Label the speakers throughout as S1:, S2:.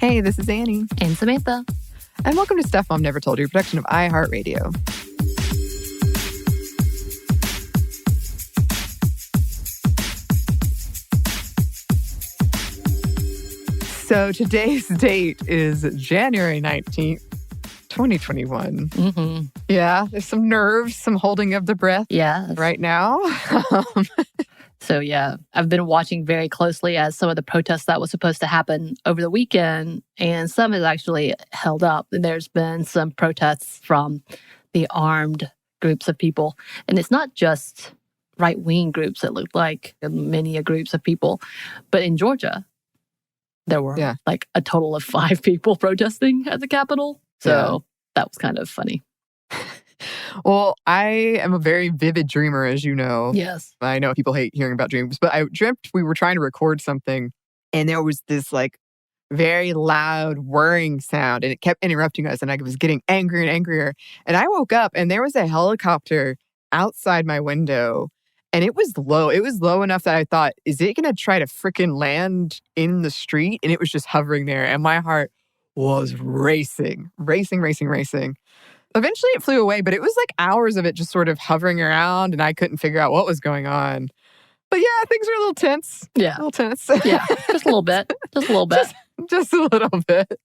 S1: Hey, this is Anney.
S2: And Samantha.
S1: And welcome to Stuff Mom Never Told You, a production of iHeartRadio. So today's date is January 19th, 2021.
S2: Mm-hmm.
S1: Yeah, there's some nerves, some holding of the breath right now.
S2: So yeah, I've been watching very closely as some of the protests that was supposed to happen over the weekend, and some is actually held up. There's been some protests from the armed groups of people. And it's not just right-wing groups that look like many groups of people. But in Georgia, there were like a total of 5 people protesting at the Capitol. So that was kind of funny.
S1: Well, I am a very vivid dreamer, as you know.
S2: Yes.
S1: I know people hate hearing about dreams, but I dreamt we were trying to record something and there was this like very loud whirring sound and it kept interrupting us and I was getting angrier and angrier. And I woke up and there was a helicopter outside my window and it was low. It was low enough that I thought, is it going to try to frickin' land in the street? And it was just hovering there and my heart was racing. Eventually it flew away, but it was like hours of it just sort of hovering around and I couldn't figure out what was going on. But yeah, things are a little tense.
S2: Yeah.
S1: A little tense.
S2: Yeah, just a little bit. Just a little bit.
S1: Just a little bit.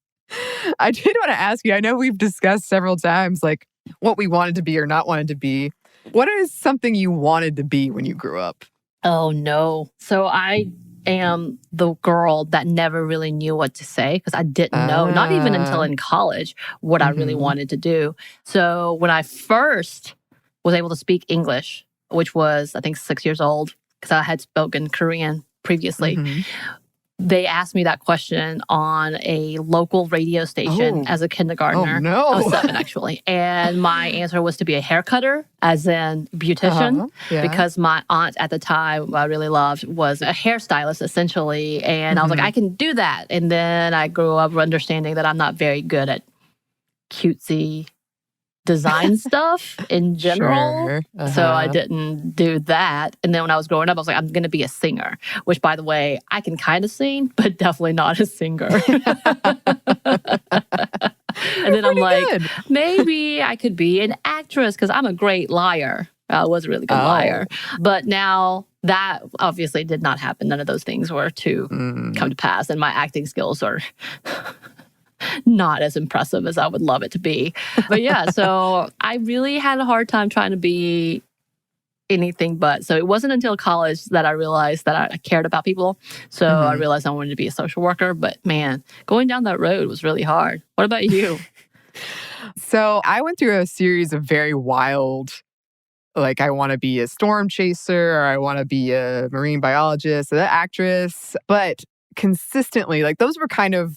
S1: I did want to ask you, I know we've discussed several times like what we wanted to be or not wanted to be. What is something you wanted to be when you grew up?
S2: Oh, no. So I am the girl that never really knew what to say because I didn't know, not even until in college, what I really wanted to do. So when I first was able to speak English, which was, I think, 6 years old, because I had spoken Korean previously, they asked me that question on a local radio station as a kindergartner.
S1: Oh, no.
S2: I was 7, actually. And my answer was to be a hair cutter, as in beautician, because my aunt at the time, who I really loved, was a hairstylist, essentially. And I was like, I can do that. And then I grew up understanding that I'm not very good at cutesy design stuff in general.
S1: Sure.
S2: So I didn't do that. And then when I was growing up, I was like, I'm going to be a singer, which, by the way, I can kind of sing, but definitely not a singer. And then I'm like, maybe I could be an actress because I'm a great liar. I was a really good liar. But now that obviously did not happen. None of those things were to come to pass. And my acting skills are not as impressive as I would love it to be. But yeah, so I really had a hard time trying to be anything but. So it wasn't until college that I realized that I cared about people. So I realized I wanted to be a social worker. But man, going down that road was really hard. What about you?
S1: So I went through a series of very wild, like I want to be a storm chaser or I want to be a marine biologist or an actress. But consistently, like those were kind of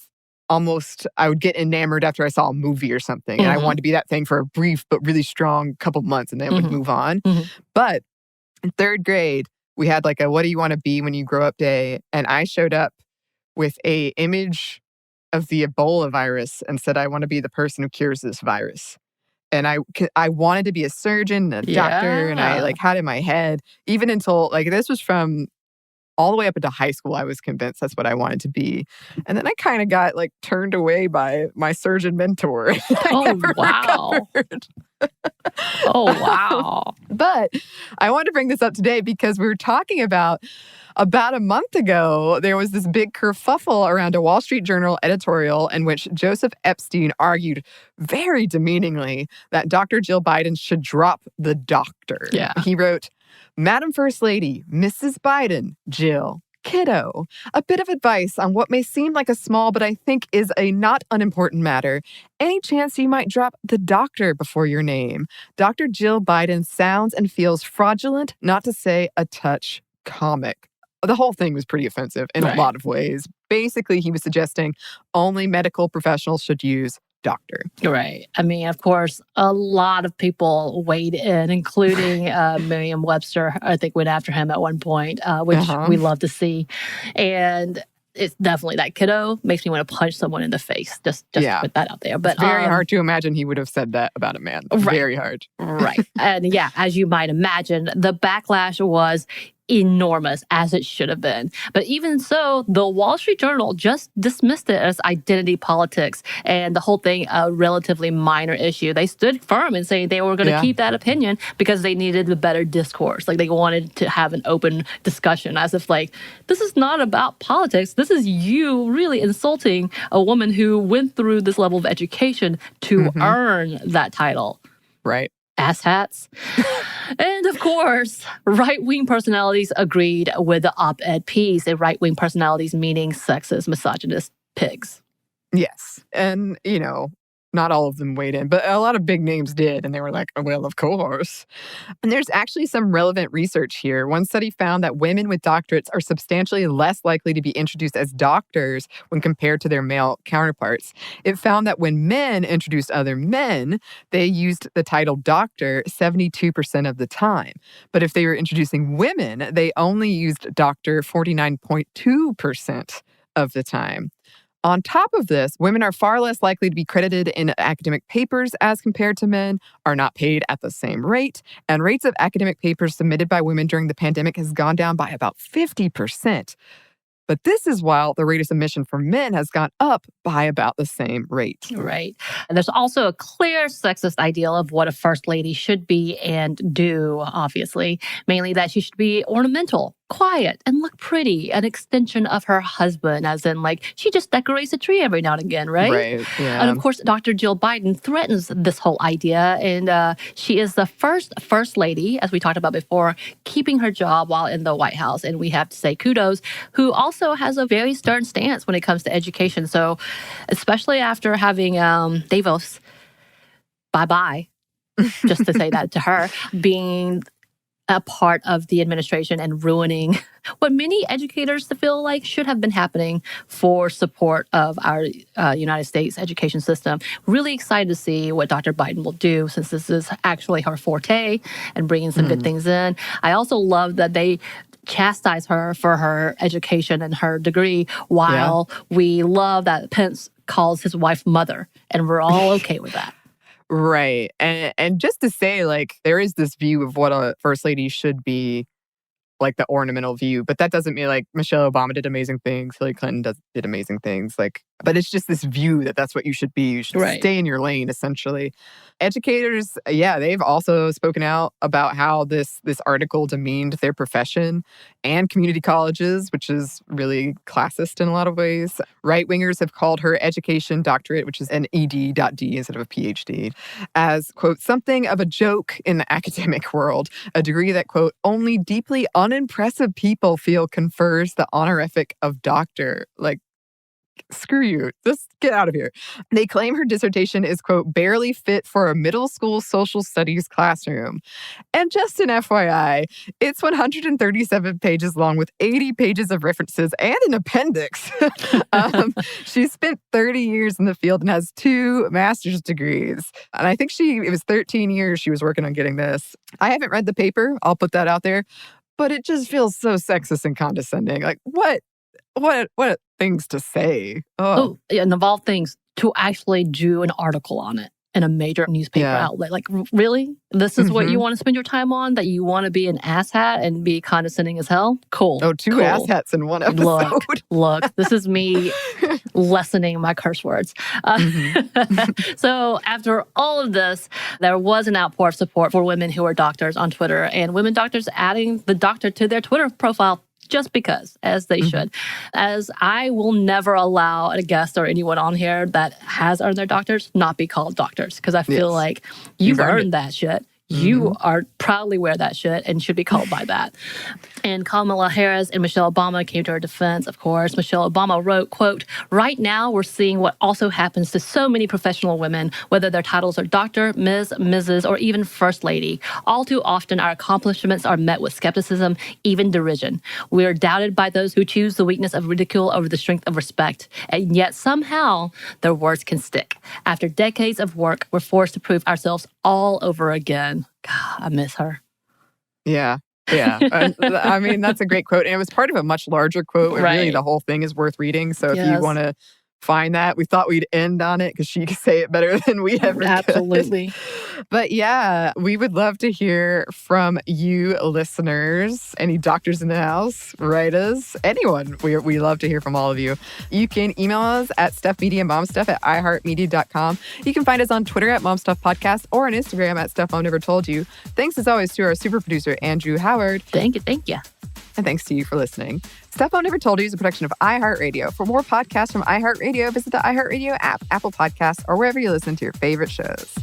S1: almost, I would get enamored after I saw a movie or something. And I wanted to be that thing for a brief but really strong couple months and then would move on. But in 3rd grade, we had like a what do you want to be when you grow up day. And I showed up with a image of the Ebola virus and said, I want to be the person who cures this virus. And I wanted to be a surgeon, a doctor, and I like had in my head, even until like this was from all the way up into high school, I was convinced that's what I wanted to be. And then I kind of got like turned away by my surgeon mentor.
S2: Oh, wow. Oh, wow.
S1: But I wanted to bring this up today because we were talking about a month ago, there was this big kerfuffle around a Wall Street Journal editorial in which Joseph Epstein argued very demeaningly that Dr. Jill Biden should drop the doctor.
S2: Yeah.
S1: He wrote, Madam First Lady, Mrs. Biden, Jill, kiddo, a bit of advice on what may seem like a small but I think is a not unimportant matter. Any chance you might drop the doctor before your name? Dr. Jill Biden sounds and feels fraudulent, not to say a touch comic. The whole thing was pretty offensive in a lot of ways. Basically, he was suggesting only medical professionals should use doctor.
S2: Right. I mean, of course, a lot of people weighed in, including Merriam-Webster, I think went after him at one point, which we love to see. And it's definitely that kiddo makes me want to punch someone in the face. Just put that out there. But
S1: it's very hard to imagine he would have said that about a man. Very hard.
S2: Right. And yeah, as you might imagine, the backlash was enormous, as it should have been. But even so, the Wall Street Journal just dismissed it as identity politics and the whole thing a relatively minor issue. They stood firm in saying they were going to keep that opinion because they needed a better discourse. Like, they wanted to have an open discussion, as if like, this is not about politics. This is you really insulting a woman who went through this level of education to earn that title.
S1: Right.
S2: Asshats. And of course, right-wing personalities agreed with the op-ed piece. And right-wing personalities meaning sexist, misogynist pigs.
S1: Yes. And, you know, not all of them weighed in, but a lot of big names did. And they were like, oh, well, of course. And there's actually some relevant research here. One study found that women with doctorates are substantially less likely to be introduced as doctors when compared to their male counterparts. It found that when men introduced other men, they used the title doctor 72% of the time. But if they were introducing women, they only used doctor 49.2% of the time. On top of this, women are far less likely to be credited in academic papers as compared to men, are not paid at the same rate, and rates of academic papers submitted by women during the pandemic has gone down by about 50%. But this is while the rate of submission for men has gone up by about the same rate.
S2: Right. And there's also a clear sexist ideal of what a first lady should be and do, obviously. Mainly that she should be ornamental, quiet, and look pretty. An extension of her husband, as in, like, she just decorates a tree every now and again, right?
S1: Right, yeah.
S2: And of course, Dr. Jill Biden threatens this whole idea. And she is the first lady, as we talked about before, keeping her job while in the White House. And we have to say kudos, who also has a very stern stance when it comes to education. So especially after having Davos, bye-bye, just to say that to her, being a part of the administration and ruining what many educators feel like should have been happening for support of our United States education system. Really excited to see what Dr. Biden will do, since this is actually her forte and bringing some good things in. I also love that they chastise her for her education and her degree, while we love that Pence calls his wife mother, and we're all okay with that.
S1: Right. And just to say, like, there is this view of what a first lady should be, like the ornamental view, but that doesn't mean, like, Michelle Obama did amazing things, Hillary Clinton did amazing things, like, but it's just this view that that's what you should be. You should stay in your lane, essentially. Educators, they've also spoken out about how this article demeaned their profession and community colleges, which is really classist in a lot of ways. Right-wingers have called her education doctorate, which is an ed.d instead of a PhD, as, quote, something of a joke in the academic world, a degree that, quote, only deeply unimpressive people feel confers the honorific of doctor. Like, screw you. Just get out of here. They claim her dissertation is, quote, barely fit for a middle school social studies classroom. And just an FYI, it's 137 pages long with 80 pages of references and an appendix. She spent 30 years in the field and has 2 master's degrees. And I think it was 13 years she was working on getting this. I haven't read the paper. I'll put that out there. But it just feels so sexist and condescending. Like, what things to say?
S2: And of all things, to actually do an article on it in a major newspaper outlet. Like, really? This is what you want to spend your time on? That you want to be an asshat and be condescending as hell? Cool.
S1: Oh, 2 asshats in one episode.
S2: Look, this is me lessening my curse words. So after all of this, there was an outpour of support for women who are doctors on Twitter, and women doctors adding the doctor to their Twitter profile just because, as they should. As I will never allow a guest or anyone on here that has earned their doctors not be called doctors, because I feel like you've earned that shit. You are proudly wear that shit and should be called by that. And Kamala Harris and Michelle Obama came to her defense, of course. Michelle Obama wrote, quote, right now we're seeing what also happens to so many professional women, whether their titles are doctor, Ms., Mrs., or even first lady. All too often our accomplishments are met with skepticism, even derision. We are doubted by those who choose the weakness of ridicule over the strength of respect. And yet somehow their words can stick. After decades of work, we're forced to prove ourselves all over again. God, I miss her.
S1: Yeah. I mean, that's a great quote. And it was part of a much larger quote. Really, the whole thing is worth reading. So if you want to find that. We thought we'd end on it because she could say it better than we ever
S2: Absolutely.
S1: could. But yeah, we would love to hear from you listeners. Any doctors in the house, write us, anyone. We love to hear from all of you. You can email us at stuffmediamomstuff@iheartmedia.com. You can find us on Twitter at momstuffpodcast or on Instagram at stuffmomnevertoldyu. Thanks as always to our super producer, Andrew Howard.
S2: Thank you.
S1: And thanks to you for listening. Stuff Mom Never Told You is a production of iHeartRadio. For more podcasts from iHeartRadio, visit the iHeartRadio app, Apple Podcasts, or wherever you listen to your favorite shows.